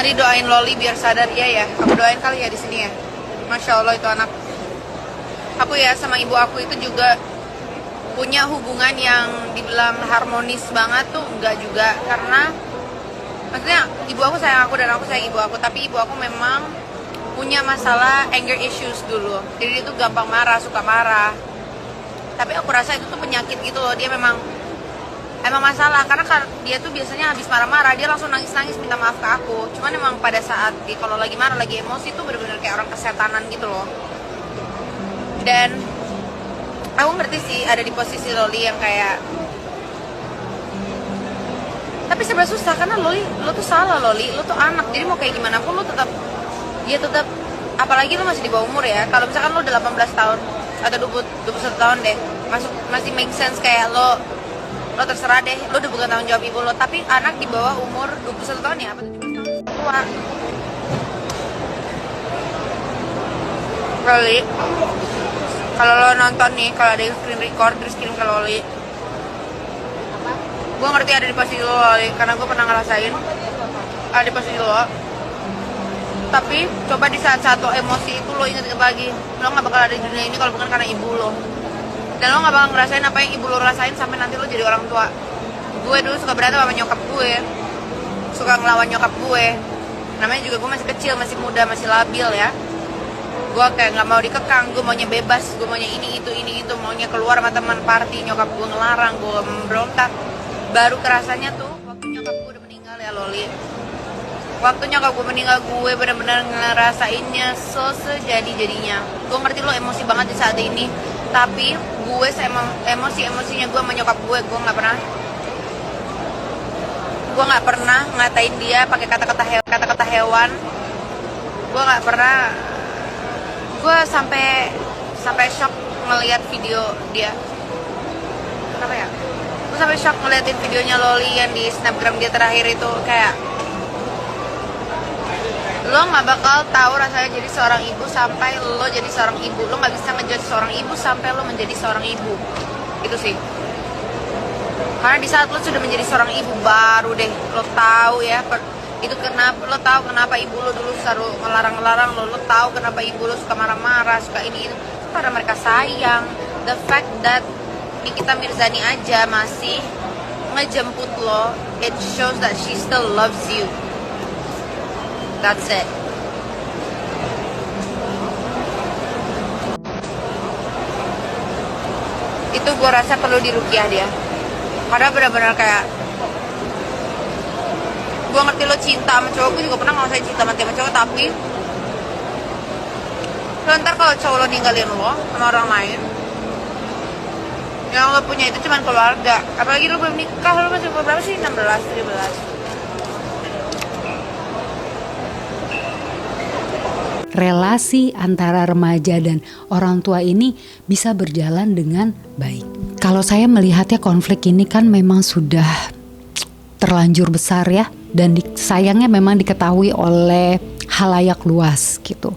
Jadi doain Loli biar sadar. Iya ya, aku doain kali ya di sini ya. Masya Allah itu anak. Aku ya sama ibu aku itu juga punya hubungan yang dibilang harmonis banget tuh enggak juga, karena maksudnya ibu aku sayang aku dan aku sayang ibu aku, tapi ibu aku memang punya masalah anger issues dulu. Jadi dia tuh gampang marah, suka marah. Tapi aku rasa itu tuh penyakit gitu loh. Dia emang masalah, karena dia tuh biasanya habis marah-marah dia langsung nangis-nangis minta maaf ke aku. Cuman emang pada saat kalau lagi marah, lagi emosi tuh bener-bener kayak orang kesetanan gitu loh. Dan aku ngerti sih ada di posisi Loli yang kayak, tapi serba susah karena Loli, lo tuh salah Loli, lo tuh anak, jadi mau kayak gimana pun lo tetap, apalagi lo masih di bawah umur ya. Kalau misalkan lo udah 18 tahun atau 21 tahun deh, masih make sense kayak lo terserah deh, lo udah bukan tanggung jawab ibu lo. Tapi anak di bawah umur 21 tahun ya, apa 17 tahun tua. Loli, kalau lo nonton nih, kalau ada yang screen record terus kirim ke Loli, gue ngerti ada di posisi lo Loli, karena gue pernah ngerasain ada di posisi lo. Tapi coba di saat satu emosi itu lo inget lagi, lo gak bakal ada di dunia ini kalau bukan karena ibu lo. Dan lo gak bakal ngerasain apa yang ibu lo rasain sampai nanti lo jadi orang tua. Gue dulu suka berantem sama nyokap gue, suka ngelawan nyokap gue. Namanya juga gue masih kecil, masih muda, masih labil ya. Gue kayak gak mau dikekang, gue maunya bebas, gue maunya ini itu, maunya keluar sama teman party. Nyokap gue ngelarang, gue memberontak. Baru kerasanya tuh waktu nyokap gue udah meninggal ya Loli. Waktu nyokap gue meninggal, gue benar-benar ngerasainnya sejadi-jadinya. Gue ngerti lo emosi banget di saat ini, tapi gue emosinya gue sama nyokap gue nggak pernah ngatain dia pakai kata-kata hewan. Gue nggak pernah. Gue sampai shock ngelihat video dia. Kenapa ya? Gue sampai shock ngeliatin videonya Loli yang di snapgram dia terakhir itu. Kayak lo nggak bakal tahu rasanya jadi seorang ibu sampai lo jadi seorang ibu. Lo nggak bisa ngejudge seorang ibu sampai lo menjadi seorang ibu. Itu sih. Karena di saat lo sudah menjadi seorang ibu, baru deh lo tahu ya itu kenapa. Lo tahu kenapa ibu lo dulu selalu ngelarang lo tahu kenapa ibu lo suka marah-marah, suka ini itu, karena mereka sayang. The fact that Nikita Mirzani aja masih ngejemput lo, it shows that she still loves you. That's it. Itu gue rasa perlu dirukiah dia, karena benar-benar kayak, gue ngerti lo cinta sama cowok, gue juga pernah ngerasain cinta mati sama cowok, tapi lo ntar kalau cowok lo ninggalin lo sama orang lain, yang lo punya itu cuma keluarga. Apalagi lo belum nikah, lo masih berapa sih? 16, 17. Relasi antara remaja dan orang tua ini bisa berjalan dengan baik. Kalau saya melihatnya konflik ini kan memang sudah terlanjur besar ya, dan sayangnya memang diketahui oleh halayak luas gitu.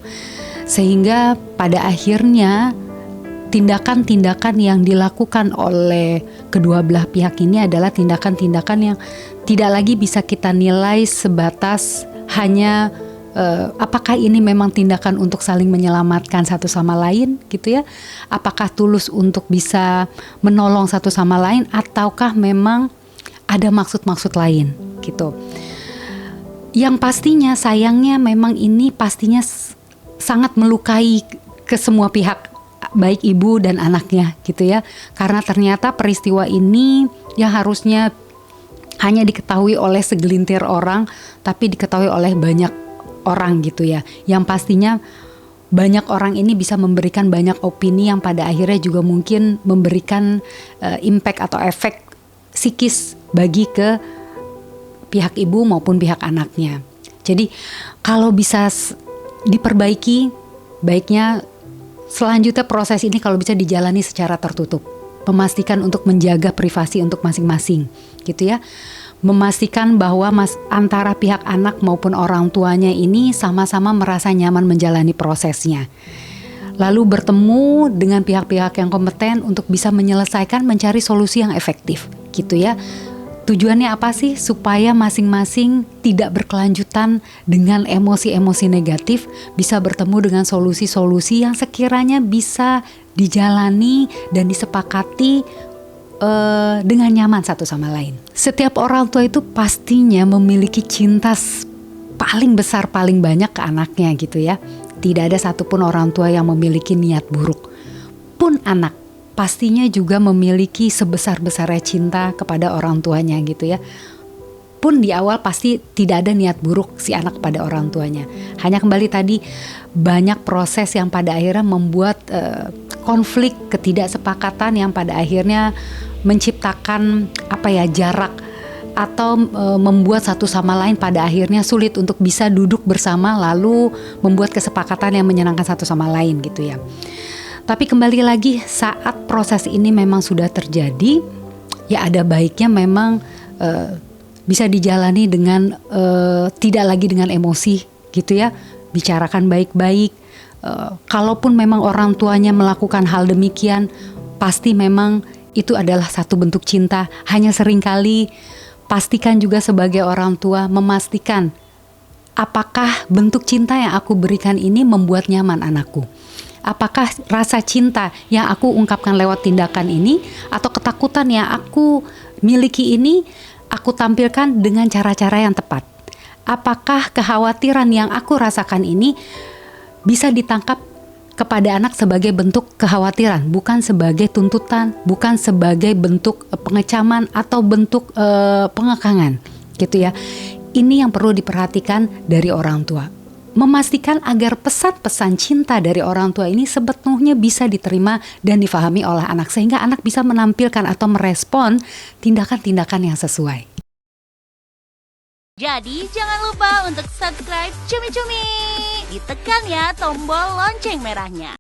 Sehingga pada akhirnya tindakan-tindakan yang dilakukan oleh kedua belah pihak ini adalah tindakan-tindakan yang tidak lagi bisa kita nilai sebatas hanya apakah ini memang tindakan untuk saling menyelamatkan satu sama lain gitu ya? Apakah tulus untuk bisa menolong satu sama lain, ataukah memang ada maksud-maksud lain gitu? Yang pastinya sayangnya memang ini pastinya sangat melukai ke semua pihak, baik ibu dan anaknya gitu ya. Karena ternyata peristiwa ini yang harusnya hanya diketahui oleh segelintir orang, tapi diketahui oleh banyak orang gitu ya, yang pastinya banyak orang ini bisa memberikan banyak opini yang pada akhirnya juga mungkin memberikan impact atau efek psikis bagi ke pihak ibu maupun pihak anaknya. Jadi kalau bisa diperbaiki, baiknya selanjutnya proses ini kalau bisa dijalani secara tertutup, memastikan untuk menjaga privasi untuk masing-masing gitu ya. Memastikan bahwa antara pihak anak maupun orang tuanya ini sama-sama merasa nyaman menjalani prosesnya. Lalu bertemu dengan pihak-pihak yang kompeten untuk bisa menyelesaikan, mencari solusi yang efektif gitu ya. Tujuannya apa sih? Supaya masing-masing tidak berkelanjutan dengan emosi-emosi negatif, bisa bertemu dengan solusi-solusi yang sekiranya bisa dijalani dan disepakati dengan nyaman satu sama lain. Setiap orang tua itu pastinya memiliki cinta paling besar, paling banyak ke anaknya gitu ya. Tidak ada satupun orang tua yang memiliki niat buruk. Pun anak pastinya juga memiliki sebesar-besarnya cinta kepada orang tuanya gitu ya. Pun di awal pasti tidak ada niat buruk si anak pada orang tuanya. Hanya kembali tadi banyak proses yang pada akhirnya membuat konflik, ketidaksepakatan yang pada akhirnya menciptakan jarak atau membuat satu sama lain pada akhirnya sulit untuk bisa duduk bersama lalu membuat kesepakatan yang menyenangkan satu sama lain gitu ya. Tapi kembali lagi saat proses ini memang sudah terjadi, ya ada baiknya memang bisa dijalani dengan tidak lagi dengan emosi gitu ya. Bicarakan baik-baik. Kalaupun memang orang tuanya melakukan hal demikian, pasti memang itu adalah satu bentuk cinta. Hanya seringkali pastikan juga sebagai orang tua memastikan apakah bentuk cinta yang aku berikan ini membuat nyaman anakku. Apakah rasa cinta yang aku ungkapkan lewat tindakan ini atau ketakutan yang aku miliki ini aku tampilkan dengan cara-cara yang tepat. Apakah kekhawatiran yang aku rasakan ini bisa ditangkap kepada anak sebagai bentuk kekhawatiran, bukan sebagai tuntutan, bukan sebagai bentuk pengecaman atau bentuk pengekangan gitu ya. Ini yang perlu diperhatikan dari orang tua. Memastikan agar pesan-pesan cinta dari orang tua ini sepenuhnya bisa diterima dan difahami oleh anak, sehingga anak bisa menampilkan atau merespon tindakan-tindakan yang sesuai. Jadi jangan lupa untuk subscribe Cumi Cumi. Ditekan ya tombol lonceng merahnya.